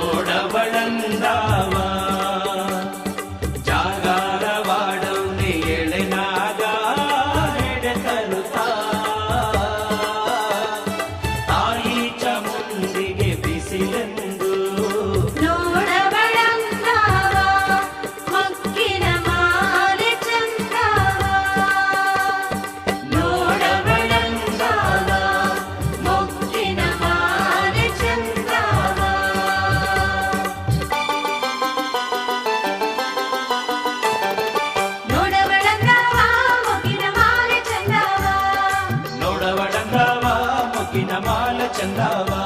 ನೋಡವಳ ಚಂದವಾ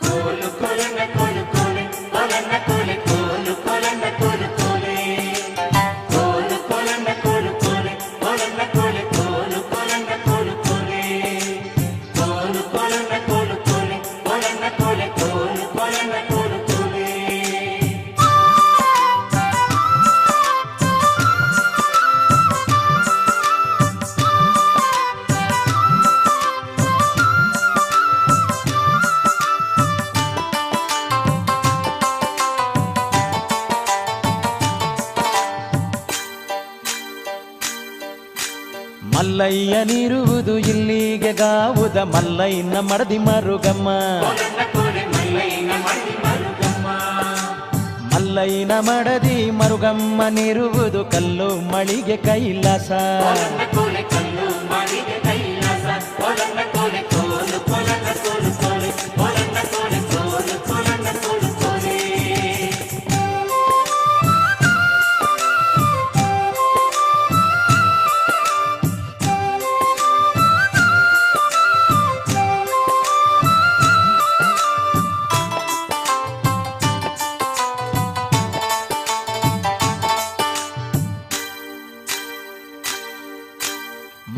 Kulu kulu na kulu kulu, kulu na kulu. ಮಲ್ಲಯ್ಯನಿರುವುದು ಇಲ್ಲಿಗೆ ಗಾವುದ ಮಲ್ಲಯ್ಯನ ಮಡದಿ ಮರುಗಮ್ಮ ಮಲ್ಲಯ್ಯನ ಮಡದಿ ಮರುಗಮ್ಮನಿರುವುದು ಕಲ್ಲು ಮಳಿಗೆ ಕೈಲಾಸ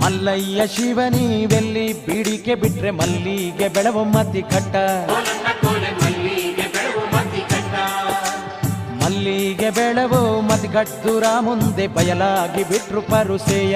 ಮಲ್ಲಯ್ಯ ಶಿವನಿವೆಲ್ಲಿ ಬಿಡಿಕೆ ಬಿಟ್ರೆ ಮಲ್ಲಿಗೆ ಬೆಳವು ಮತಿ ಕಟ್ಟ ಮಲ್ಲಿಗೆ ಬೆಳವು ಮತಿ ಕಟ್ಟುರ ಮುಂದೆ ಬಯಲಾಗಿ ಬಿಟ್ರು ಪರುಸೆಯ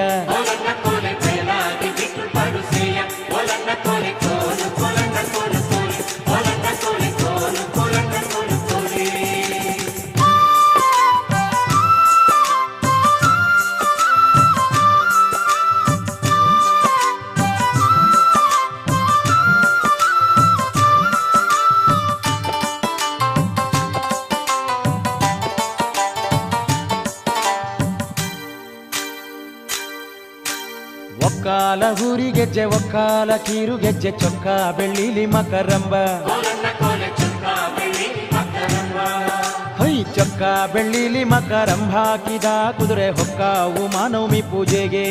ಒಕ್ಕಾಲ ಹುರಿಗೆಜ್ಜೆ ಒಕ್ಕಾಲ ಕಿರುಗೆಜ್ಜೆ ಚೊಕ್ಕ ಬೆಳ್ಳಿಲಿ ಮಕರಂಬ ಹೈ ಚೊಕ್ಕ ಬೆಳ್ಳಿಲಿ ಮಕರಂಬ ಹಾಕಿದ ಕುದುರೆ ಹೊಕ್ಕಾವು ಮಾನವಮಿ ಪೂಜೆಗೆ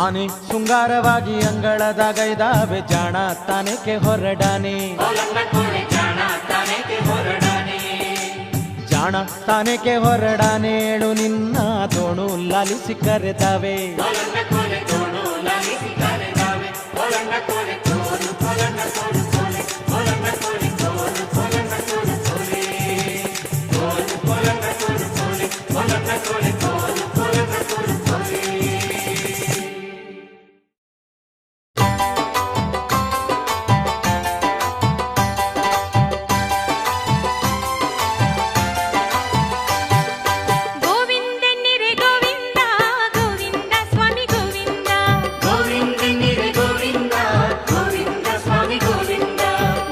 ಆನೆ ಶೃಂಗಾರವಾಗಿ ಅಂಗಳದಾಗೈದಾವೆ ಜಾಣ ತಾನೇಕೆ ಹೊರಡಾನೆ ಜಾಣ ತಾನೇಕೆ ಹೊರಡಾನೇಳು ನಿನ್ನ ತೋಣು ಲಾಲಿಸಿ ಕರೆದಾವೆ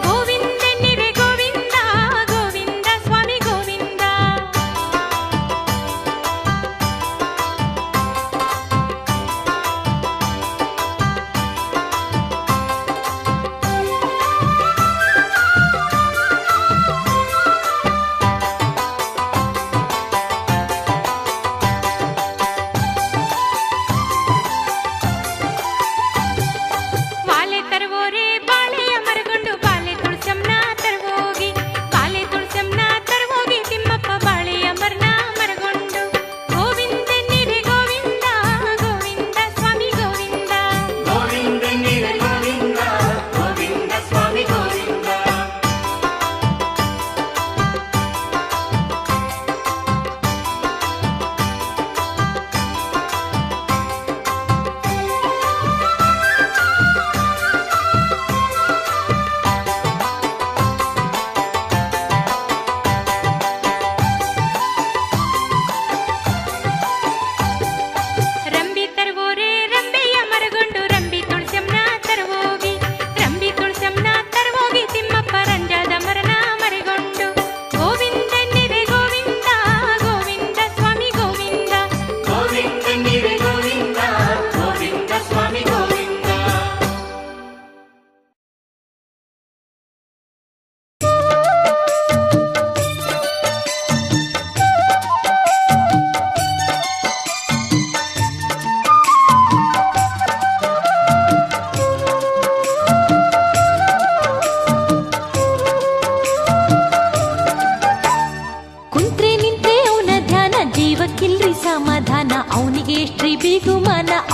ಗೋವಿಂದ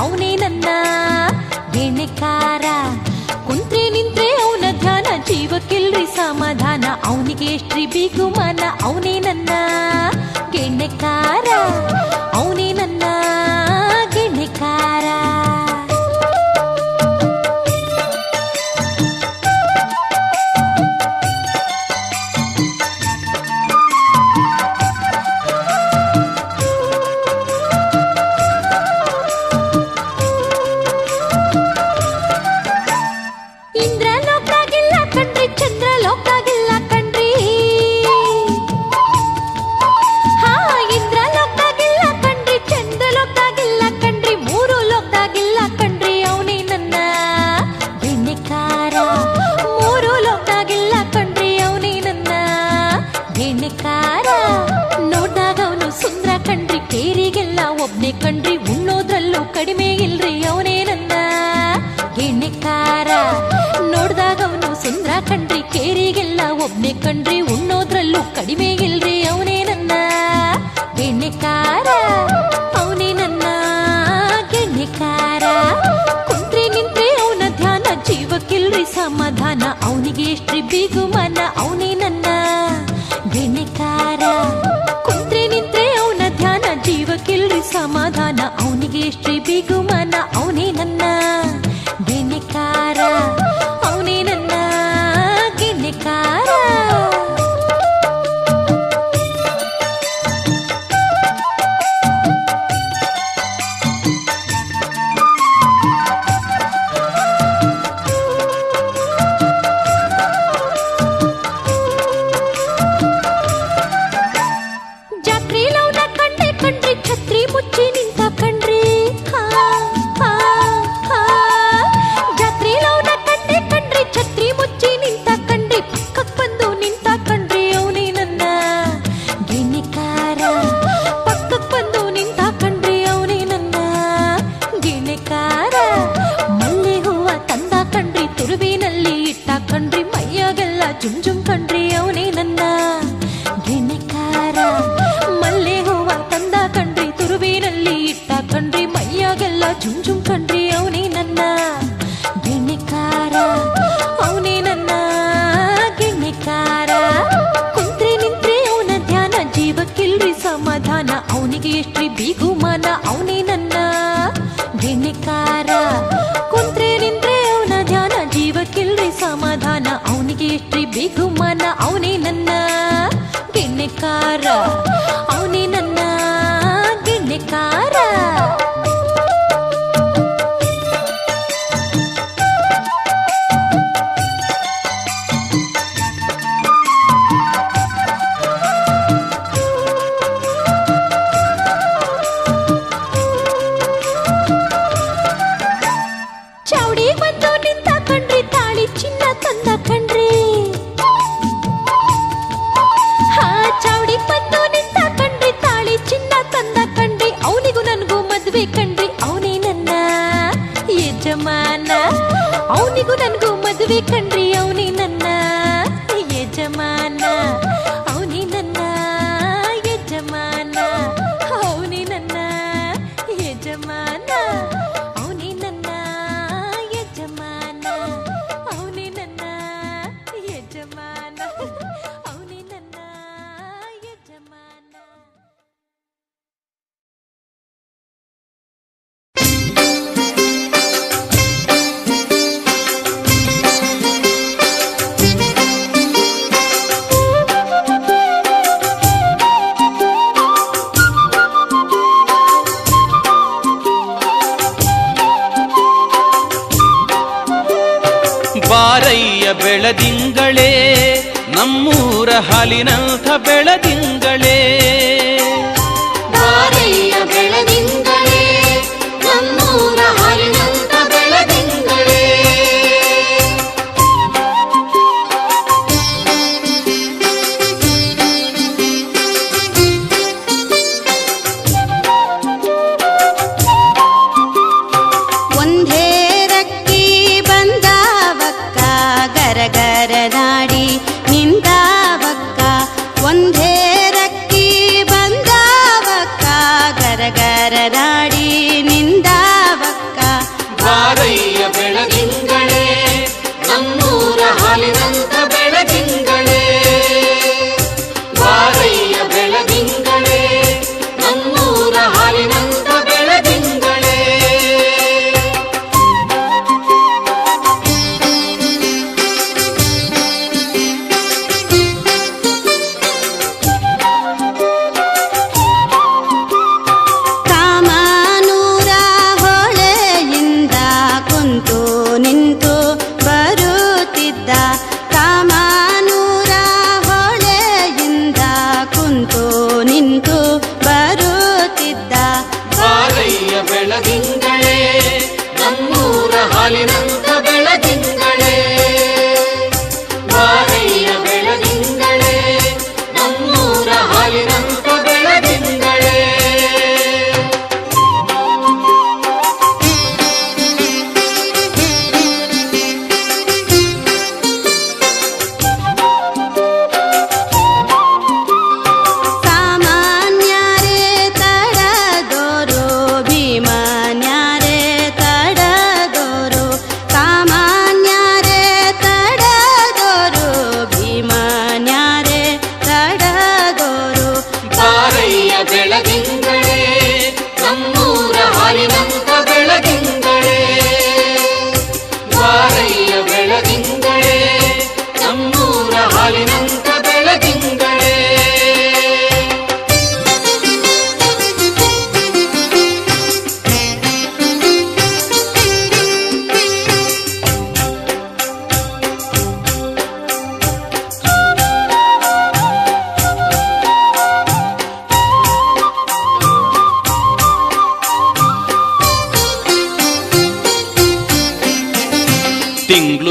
ಅವನೇ ನನ್ನ ಗೆಣೆಕಾರ. ಕುಂತ್ರೆ ನಿಂತ್ರೆ ಅವನ ಧ್ಯಾನ, ಜೀವಕ್ಕಿಲ್ರಿ ಸಮಾಧಾನ, ಅವನಿಗೆ ಎಷ್ಟ್ರಿ ಬಿಗುಮಾನ. ಅವನೇ ನನ್ನ ಗೆಣೆಕಾರ, ಅವನೇ ನನ್ನ ಗೆಣೆಕಾರ. ನೋಡ್ದಾಗ ಅವನು ಸುಂದರ ಕಣ್ರಿ, ಕೇರಿಗೆಲ್ಲ ಒಬ್ನೇ ಕಣ್ರಿ, ಉಣ್ಣೋದ್ರಲ್ಲೂ ಕಡಿಮೆ ಇಲ್ರಿ, ಅವನೇ ನನ್ನ ಗೆಣೆಕಾರ. ನೋಡ್ದಾಗ ಅವನು ಸುಂದರ ಕಣ್ರಿ, ಕೇರಿಗೆಲ್ಲ ಒಬ್ನೇ ಕಣ್ರಿ, ಉಣ್ಣೋದ್ರಲ್ಲೂ ಕಡಿಮೆ ಇಲ್ರಿ, ಅವನೇ ನನ್ನ ಗೆಣೆಕಾರ, ಅವನೇ ನನ್ನ ಗೆಣೆಕಾರ. ಕುಂತ್ರೆ ನಿಂತ್ರೆ ಅವನ ಧ್ಯಾನ, ಜೀವಕ್ಕಿಲ್ರಿ ಸಮಾಧಾನ, ಅವನಿಗೆ ಎಷ್ಟ್ರಿ ಬಿಗುಮಾನ. ಅವನೇ ನನ್ನ ಗೆಣೆಕಾರ. ಕುಂತ್ರೆ ನಿಂತ್ರೆ ಅವನ ಧ್ಯಾನ, ಜೀವಕ್ಕಿಲ್ರಿ ಸಮಾಧಾನ, ಅವನಿಗೆ ಎಷ್ಟ್ರಿ ಬಿಗುಮಾನ. ಅವನೇ ನನ್ನ ಗೆಣೆಕಾರ, ಅವನೇ ನನ್ನ ಗೆಣೆಕಾರ. ಛತ್ರಿ ಮುಚ್ಚಿ ನಿಂತ ಕಣ್ರಿ, ಜಾತ್ರಿ ಲೌನ ಕಂಡೆ ಕಣ್ರಿ, ಛತ್ರಿ ಮುಚ್ಚಿ ನಿಂತ ಕಣ್ರಿ, ಪಕ್ಕಕ್ ಬಂದು ನಿಂತ ಕಣ್ರಿ, ಅವನೇ ನನ್ನ ಗೆಣೆಕಾರ. ಪಕ್ಕಕ್ ಬಂದು ನಿಂತ ಕಣ್ರಿ, ಅವನೇ ನನ್ನ ಗೆಣೆಕಾರ. ಮಲ್ಲೆ ಹೂವ ತಂದ ಕಣ್ರಿ, ತುರುವಿನಲ್ಲಿ ಇಟ್ಟ ಕಣ್ರಿ, ಮೈಯಾಗೆಲ್ಲ ಜುಮ್ ಜುಮ್ ಕಣ್ರಿ, ಅವನೇ ನನ್ನ ಗೆಣೆಕಾರ. ಮಲ್ಲೆ ಹೂವ ತಂದ ಕಣ್ರಿ, ತುರುವಿನಲ್ಲಿ ಇಟ್ಟ ಕಣ್ರಿ, ಮೈಯಾಗೆಲ್ಲ ಜುಮ್ ಜುಮ್ ಕಣ್ರಿ, ಅವನೇ ನನ್ನ ಗೆಣೆಕಾರ, ಅವನೇ ನನ್ನ ಗೆಣೆಕಾರ. ಕುಂತ್ರೆ ನಿಂತ್ರೆ ಅವನ ಧ್ಯಾನ, ಜೀವಕ್ಕಿಲ್ರಿ ಸಮಾಧಾನ, ಅವನಿಗೆ ಎಷ್ಟ್ರಿ ಬಿಗುಮಾನ. ಅವನೇ ನನ್ನ ಗೆಣೆಕಾರ. ಕುಂತ್ರೆ ನಿಂತ್ರೆ ಅವನ ಧ್ಯಾನ, ಜೀವಕ್ಕಿಲ್ರಿ ಸಮಾಧಾನ, ಅವನಿಗೆ ಎಷ್ಟ್ರಿ ಬಿಗುಮಾನ. ಅವನೇ ನನ್ನ ಗೆಣೆಕಾರ, ಅವನೇ ನನ್ನ ಗೆಣೆಕಾರ. ಚೌಡಿ ಬಂದು ನಿಂತ ಕಣ್ರಿ, ತಾಳಿ ಚಿನ್ನ ತಂದ ಕಣ್ರಿ, ಚೌಡಿ ಬಂದು ನಿಂತ ಕಣ್ರಿ, ತಾಳಿ ಚಿನ್ನ ತಂದ ಕಣ್ರಿ, ಅವನಿಗೂ ನನ್ಗೂ ಮದ್ವೆ ಕಣ್ರಿ, ಅವನೇ ನನ್ನ ಯಜಮಾನ. ಅವನಿಗೂ ನನ್ಗೂ ಮದ್ವೆ ಕಣ್ರಿ, ಅವನೇ ನನ್ನ ಯಜಮಾನ, ಅವನೇ ನನ್ನ ಯಜಮಾನ, ಅವನೇ ನನ್ನ ಯಜಮಾನ, ಅವನೇ ನನ್ನ ಯಜಮಾನ, ಅವನೇ ನನ್ನ ಯಜಮಾನ, ಅವನೇ ನನ್ನ ಯಜಮಾನ. ಬಾರಯ್ಯ ಬೆಳದಿಂಗಳೇ, ನಮ್ಮೂರ ಹಾಲಿನಂಥ ಬೆಳದಿಂಗಳೇ. ಬಾರಯ್ಯ ಬೆಳದಿಂಗಳೇ, ನಮ್ಮೂರ ಹಾಲಿನಂಥ ಬೆಳದಿಂಗಳೇ. ಒಂದೇ ರಕ್ಕಿ ಬಂದಾವಕ್ಕ, ಗರಗರನಾಡಿ ನಿಂದಾವಕ್ಕ. ಒಂದೇ ರಕ್ಕಿ ಬಂದಾವಕ್ಕ, ಗರಗರನಾಡಿ ನಿಂದಾವಕ್ಕ.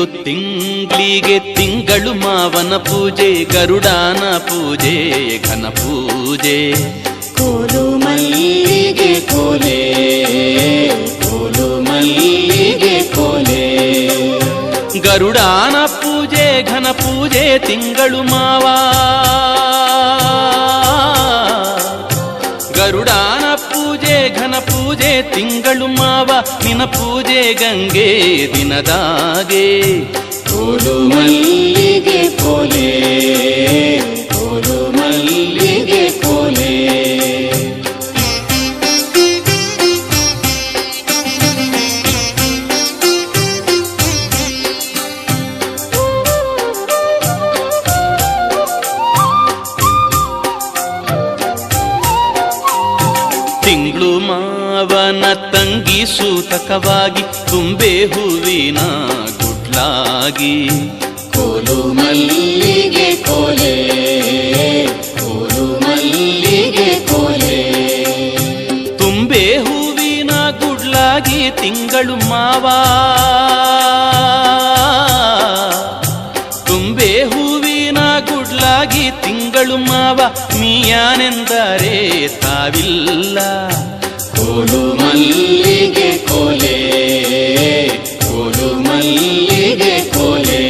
ತಿಂಗಳಿಗೆ ತಿಂಗಳು ಮಾವನ ಪೂಜೆ, ಗರುಡಾನ ಪೂಜೆ, ಘನ ಪೂಜೆ. ಕೋಲು ಮಲ್ಲಿಗೆ ಕೋಲೆ, ಕೋಲು ಮಲ್ಲಿಗೆ ಕೋಲೆ. ಗರುಡಾನ ಪೂಜೆ ಘನ ಪೂಜೆ ತಿಂಗಳು ಮಾವ, ಗರುಡಾನ ಪೂಜೆ ಘನ ಪೂಜೆ ತಿಂಗಳು ಮಾವ, ನಿನ ಪೂಜೆ ಗಂಗೆ ದಿನದಾಗೆ. ಕೋಲು ಮಲ್ಲಿಗೆ ಕೋಲೆ, ಕೋಲು ಮಲ್ಲಿಗೆ ಕೋಲೆ. ತಿಂಗಳು ಮಾವನ ತಂಗಿ ಸೂತಕವಾಗಿ ತುಂಬೆ ಹೂವಿನ ಗುಡ್ಲಾಗಿ. ಕೋಲು ಮಲ್ಲಿಗೆ ಕೋಲೆ, ಕೋಲು ಮಲ್ಲಿಗೆ ಕೋಲೆ. ತುಂಬೆ ಹೂವಿನ ಗುಡ್ಲಾಗಿ ತಿಂಗಳು ಮಾವ, ತುಂಬೆ ಹೂವಿನ ಗುಡ್ಲಾಗಿ ತಿಂಗಳು ಮಾವ, ಮೀಯಾನೆಂದರೆ ತಾವಿಲ್ಲ. ಕೋಲು ಮಲ್ಲಿಗೆ ಕೋಲೆ, ಕೋಲು ಮಲ್ಲಿಗೆ ಕೋಲೆ.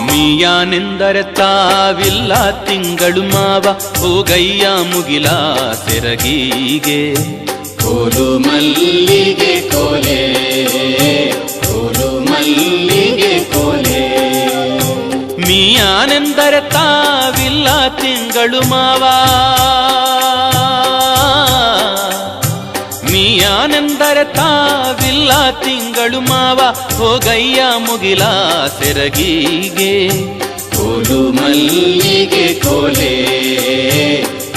ಮೀಯಾನೆಂದರೆ ತಾವಿಲ್ಲ ತಿಂಗಳು ಮಾವ, ಹೋಗಯ್ಯ ಮುಗಿಲ ಸೆರಗೀಗೆ. ಕೋಲು ಮಲ್ಲಿಗೆ ಕೋಲೆ, ಕೋಲು ಮಲ್ಲಿಗೆ ಕೋಲೆ. ಮೀಯಾನೆಂದರೆ ತಾವಿಲ್ಲ ತಿಂಗಳು ಮಾವ, ಮೀಯಾನೆಂದರೆ ತಾವಿಲ್ಲ ತಿಂಗಳು ಮಾವ, ಹೋಗಯ್ಯ ಮುಗಿಲ ಸೆರಗೀಗೆ. ಕೋಲು ಮಲ್ಲಿಗೆ ಕೋಲೆ,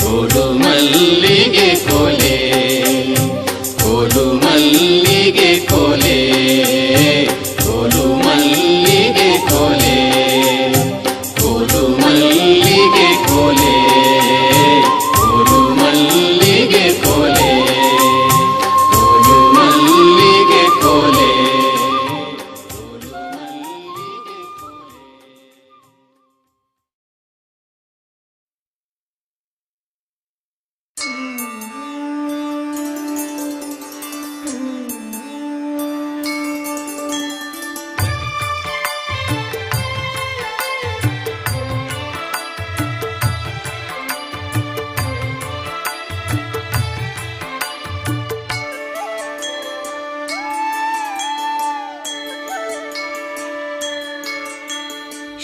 ಕೋಲು ಮಲ್ಲಿಗೆ ಕೋಲೆ. ಕೋಲು ಮಲ್ಲಿಗೆ ಕೋಲೆ, ಕೋಲು ಮಲ್ಲಿಗೆ ಕೋಲೆ. ಕೋಲು ಮಲ್ಲಿಗೆ ಕೋಲೆ, ಕೋಲು ಮಲ್ಲಿಗೆ ಕೋಲೆ. ಕೋಲು ಮಲ್ಲಿಗೆ ಕೋಲೆ.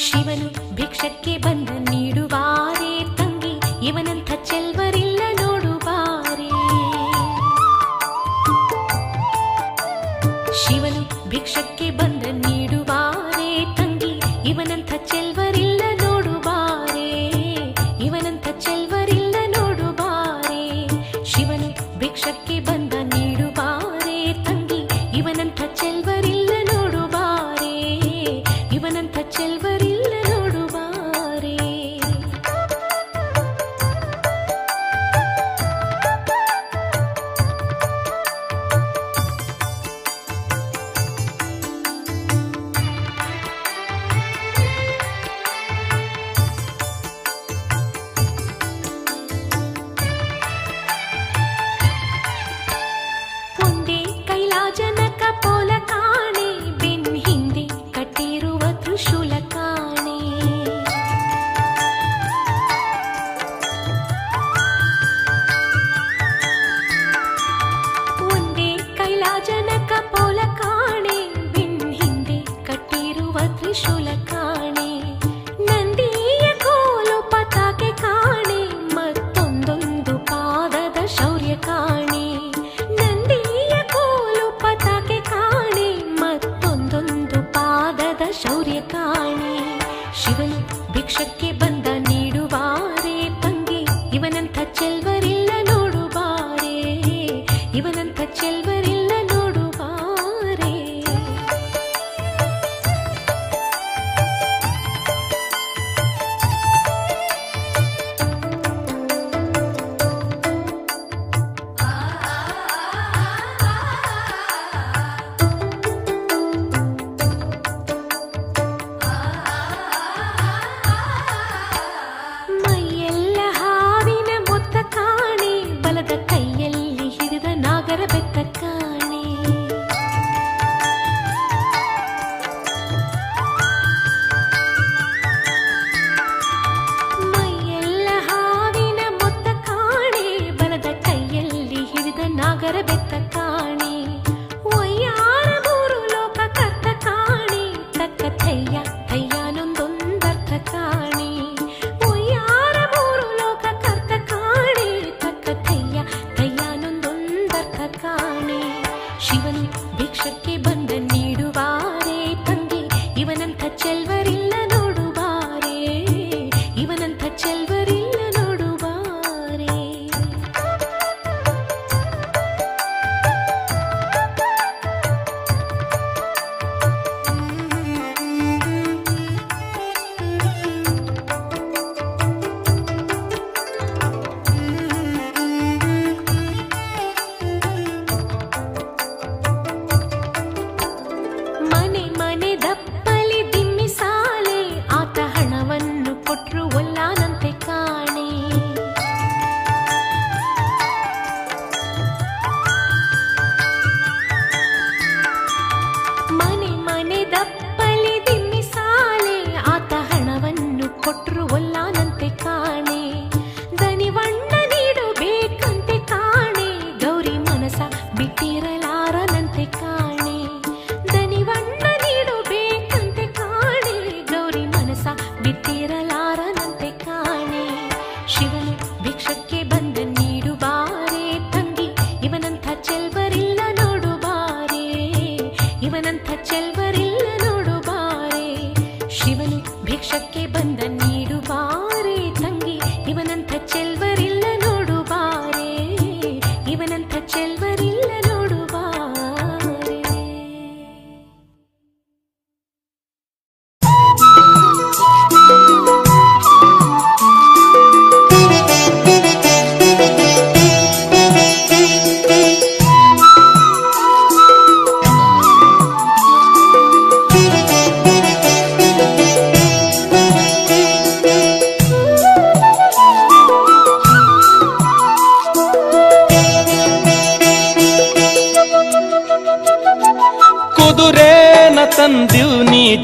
ಶಿವನು ಭಿಕ್ಷಕ್ಕೆ ಬಂದ ನೀಡುವಾರೆ ತಂಗಿ, ಇವನಂಥ ಚೆಲ್ವರಿಲ್ಲ ನೋಡುವಾರೆ. ಶಿವನು ಭಿಕ್ಷಕ್ಕೆ ಬಂದ ನೀಡುವಾರೆ ತಂಗಿ, ಇವನಂಥ ಚೆಲ್ವರಿಲ್ಲ ನೋಡುವಾರೆ. ಇವನಂಥ ಚೆಲ್ವರಿಲ್ಲ ನೋಡುವಾರೆ. ಶಿವನು ಭಿಕ್ಷಕ್ಕೆ ಬಂದ ನೀಡುವಾರೆ ತಂಗಿ, ಇವನಂಥ ಚೆಲ್ವರಿಲ್ಲ ನೋಡುವಾರೆ. ಇವನಂಥ ಚೆಲ್ವರಿಲ್ಲ ನೋಡುವಾರೆ.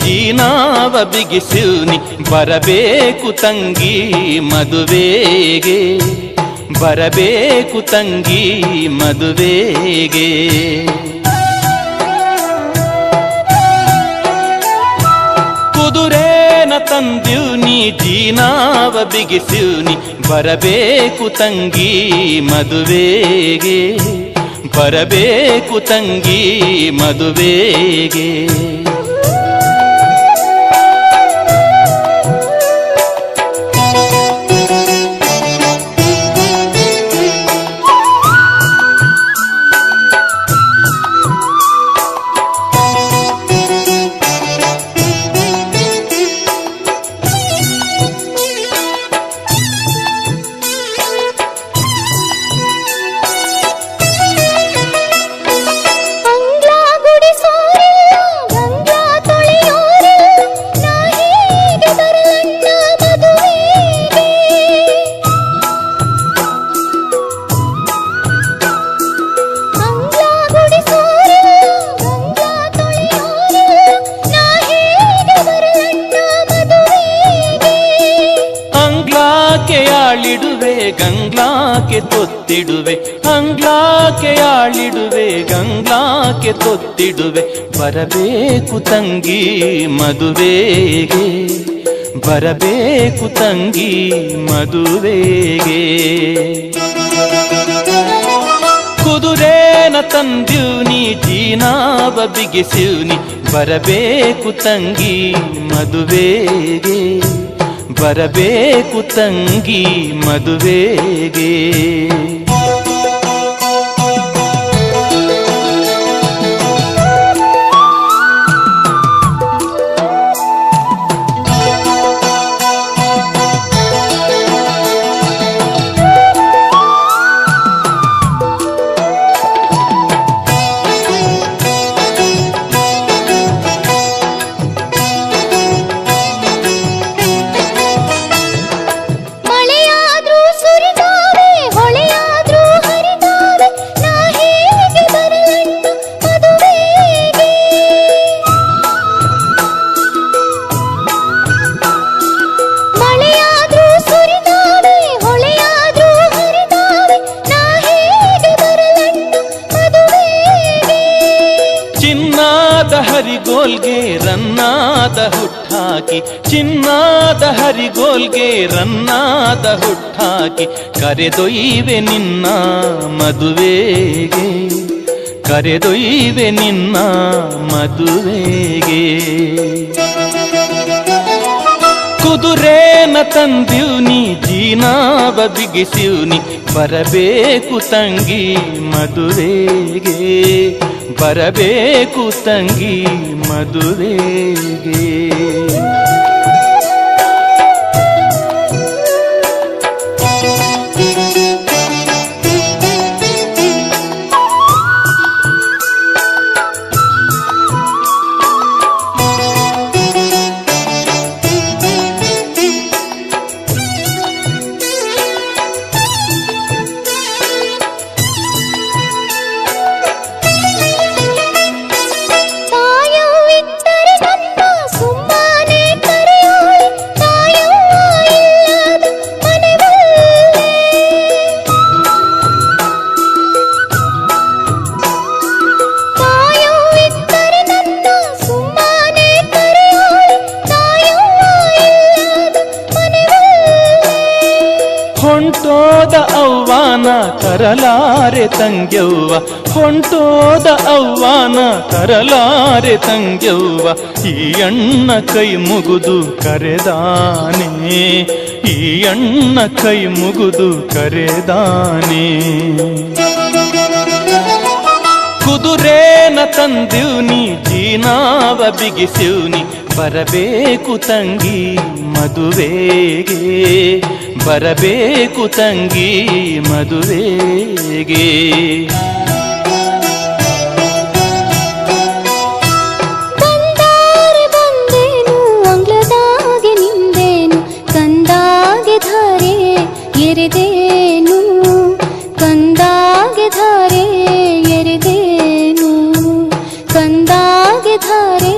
ಜೀನಾವ ಬಿಗಿಸಿವ್ನಿ ಬರಬೇಕು ತಂಗಿ ಮದುವೆಗೆ ಬರಬೇಕು ತಂಗಿ ಮದುವೆಗೆ ಕುದುರೇನ ತಂದಿವ್ನಿ ಜೀನಾವ ಬಿಗಿಸಿವ್ನಿ ಬರಬೇಕು ತಂಗಿ ಮದುವೆಗೆ ಬರಬೇಕು ತಂಗಿ ಮದುವೆಗೆ ಗಂಗ್ಲಾಕ್ಕೆ ತೊತ್ತಿಡುವೆ ಅಂಗ್ಲಾಕ್ಕೆ ಆಳಿಡುವೆ ಗಂಗ್ಲಾಕ್ಕೆ ತೊತ್ತಿಡುವೆ ಬರಬೇಕು ತಂಗಿ ಮದುವೆಗೆ ಬರಬೇಕು ತಂಗಿ ಮದುವೆಗೆ ಕುದುರೇನ ತಂದಿವ್ನಿ ಜೀನಾವ ಬಿಗಿಸಿವ್ನಿ ಬರಬೇಕು ತಂಗಿ ಮದುವೆಗೆ ಬರಬೇಕು ತಂಗಿ ಮದುವೆಗೆ ಹರಿಗೋಲ್ಗೆ ರನ್ನಾದ ಹುಟ್ಟಾಕಿ ಚಿನ್ನಾದ ಹರಿಗೋಲ್ಗೆ ರನ್ನಾದ ಹುಟ್ಟಾಕಿ ಕರೆದೊಯ್ವೆ ನಿನ್ನ ಮದುವೆಗೆ ಕರೆದೊಯ್ವೆ ನಿನ್ನ ಮದುವೆಗೆ ಕುದುರೇನ ತಂದಿವ್ನಿ ಜೀನಾವ ಬಿಗಿಸಿವ್ನಿ ಬರಬೇಕು ತಂಗಿ ಮದುವೆಗೆ ಬರಬೇಕು ತಂಗಿ ಮದುವೆಗೆ ಹೊಂಟೋದ ಅವ್ವಾನ ತರಲಾರೆ ತಂಗ್ಯವ್ವ ಹೊಂಟೋದ ಅವ್ವಾನ ತರಲಾರೆ ತಂಗ್ಯವ್ವ ಈ ಅಣ್ಣ ಕೈ ಮುಗುದು ಕರೆದಾನೆ ಈ ಅಣ್ಣ ಕೈ ಮುಗುದು ಕರೆದಾನೆ ಕುದುರೇನ ತಂದಿವ್ನಿ ಜೀನಾವ ಬಿಗಿಸಿವ್ನಿ ಬರಬೇಕು ತಂಗಿ ಮದುವೆಗೆ ಬರಬೇಕು ತಂಗಿ ಮದುವೆಗೆ ಬಂದಾರೆ ಬಂದೇನು ಅಂಗ್ಲದಾಗೆ ನಿಂದೇನು ಕಂದಾಗೆ ಧಾರೆ ಎರೆದೇನು ಕಂದಾಗೆ ಧಾರೆ ಎರೆದೇನು ಕಂದಾಗೆ ಧಾರೆ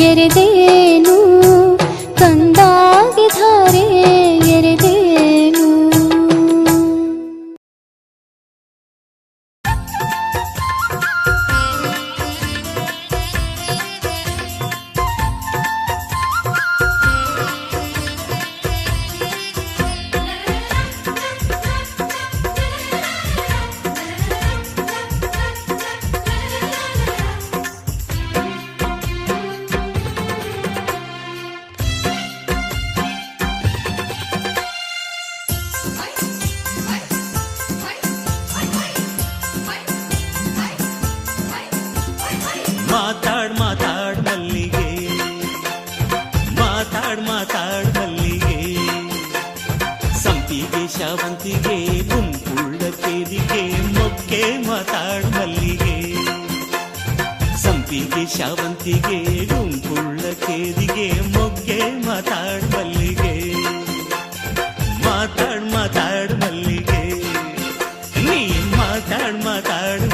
ಎರೆದೇನು ಶಾವಂತಿಗೆ ಗುಂಪುಳ್ಳ ಕೇದಿಗೆ ಮೊಗ್ಗೆ ಮಾತಾಡು ಮಲ್ಲಿಗೆ ಸಂಪಿಗೆ ಶಾವಂತಿಗೆ ಗುಂಪುಳ್ಳ ಕೇದಿಗೆ ಮೊಗ್ಗೆ ಮಾತಾಡು ಮಲ್ಲಿಗೆ ಮಾತಾಡು ಮಲ್ಲಿಗೆ ನೀ ಮಾತಾಡು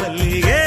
ಮಲ್ಲಿಗೆ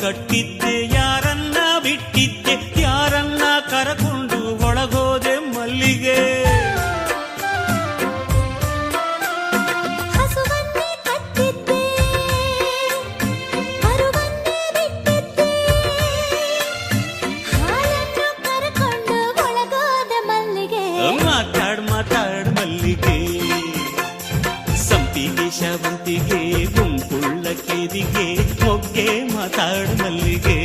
ಕಟ್ಟಿದ್ದೆ ಯಾರನ್ನ ಬಿಟ್ಟಿದ್ದೆ ಯಾರನ್ನ ಕರಕೊಂಡು ಒಳಗೋದೆ ಮಲ್ಲಿಗೆ ಹಸುವನ್ನೇ ಕಟ್ಟಿದ್ದೆ ಕರುವನ್ನೇ ಬಿಟ್ಟಿದ್ದೆ ಹಾಲನ್ನು ಕರಕೊಂಡು ಒಳಗೋದೆ ಮಲ್ಲಿಗೆ ಮಾತಾಡು ಮಲ್ಲಿಗೆ ಸಂಪಿಗೆ ಶಾವಂತಿಗೆ ಗುಂಪುಳ್ಳ ಕೇದಿಗೆ ಮೊಗ್ಗೆ ಮಾತಾಡು ಮಲ್ಲಿಗೆ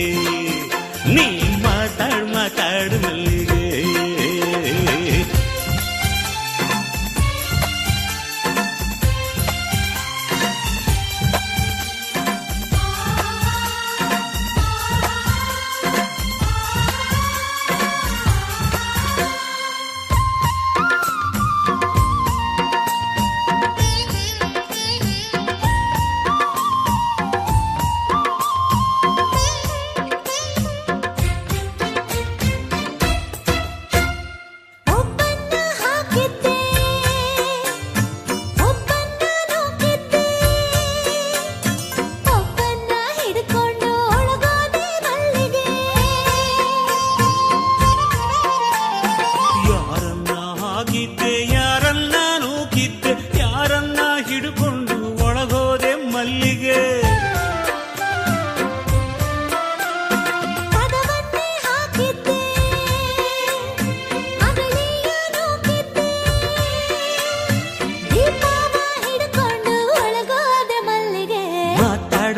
ನೀ ಮಾತಾಡು ಮಲ್ಲಿಗೆ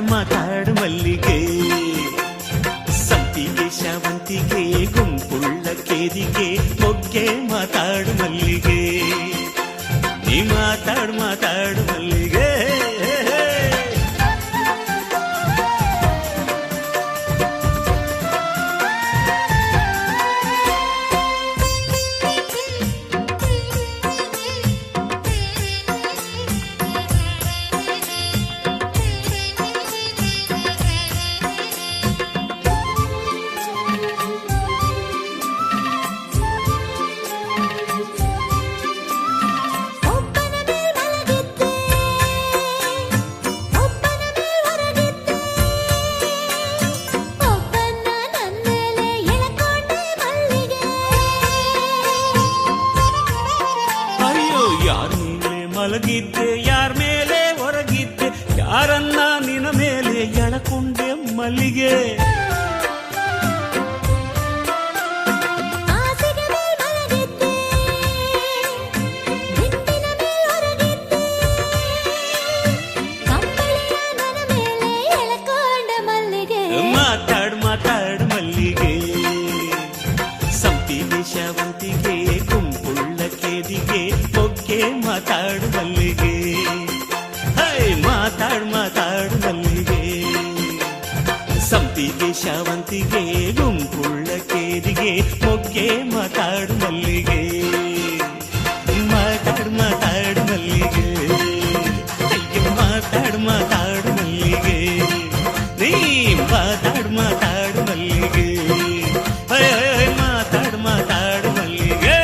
ಮಾತಾಡು ಮಲ್ಲಿಗೆ ಸಂಪಿಗೆ ಶಾವಂತಿಗೆ ಗುಂಪುಳ್ಳ ಕೇದಿಗೆ ಮೊಗ್ಗೆ ಮಾತಾಡು ಮಲ್ಲಿಗೆ ನೀ ಮಾತಾಡು ಮಲ್ಲಿಗೆ ಮಲಗಿದ್ದೆ ಯಾರ ಮೇಲೆ ಹೊರಗಿದ್ದೆ ಯಾರನ್ನ ನಿನ್ನ ಮೇಲೆ ಎಳಕೊಂಡೆ ಮಲ್ಲಿಗೆ ಮಾತಾಡು ಮಲ್ಲಿಗೆ ಸಂಪಿಗೆ ಶಾವಂತಿಗೆ ಗುಂಪುಳ್ಳ ಕೇದಿಗೆ ಮೊಗ್ಗೆ ಮಾತಾಡು ಮಲ್ಲಿಗೆ ಹೈ ಮಾತಾಡು ಮಲ್ಲಿಗೆ ಸಂಪಿಗೆ ಶಾವಂತಿಗೆ ಗುಂಪುಳ್ಳ ಕೇದಿಗೆ ಮೊಗ್ಗೆ ಮಾತಾಡು ಮಲ್ಲಿಗೆ ಮಾತಾಡು ಮಲ್ಲಿಗೆ ಅಯ್ಯೋ ಮಾತಾಡು ಮಲ್ಲಿಗೆ ನೀ ಮಾತಾಡು ಮಲ್ಲಿಗೆ ಮಾತಾಡು ಮಲ್ಲಿಗೆ